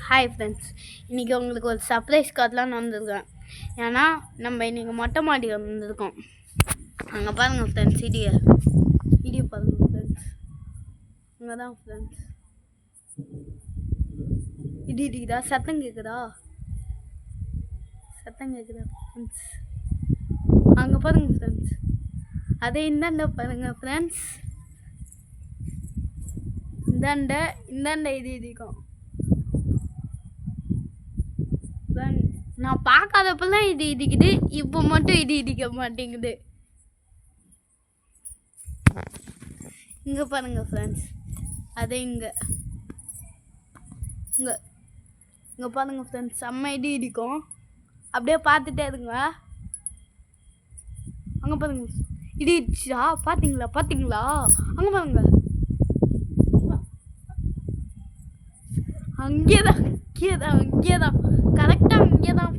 Hi friends, இன்றைக்கி உங்களுக்கு ஒரு சர்ப்ரைஸ் கார்டெலாம் வந்திருக்கேன். ஏன்னா நம்ம இன்றைக்கி மொட்டை மாடி வந்திருக்கோம். அங்கே பாருங்கள் ஃப்ரெண்ட்ஸ், இடியை பாருங்கள் ஃப்ரெண்ட்ஸ். அங்கே தான் ஃப்ரெண்ட்ஸ் இடி இடிக்குதா? சத்தம் கேட்குதா ஃப்ரெண்ட்ஸ்? அங்கே பாருங்கள் ஃப்ரெண்ட்ஸ், அதே இந்தாண்ட பாருங்கள் ஃப்ரெண்ட்ஸ், இந்தாண்ட இடி இடிக்கும். நான் பார்க்காதப்பெல்லாம் இடி இடிக்குது, இப்போ மட்டும் இடி இடிக்க மாட்டேங்குது. இங்கே பாருங்க ஃப்ரெண்ட்ஸ், அது இங்கே பாருங்க ஃப்ரெண்ட்ஸ், செம்ம இடி இடிக்கும். அப்படியே பார்த்துட்டே இருங்க. அங்கே பாருங்க, இடி இடிச்சா பார்த்தீங்களா? அங்கே பாருங்க, அங்கேதான் கரெக்டாக அங்கே தான்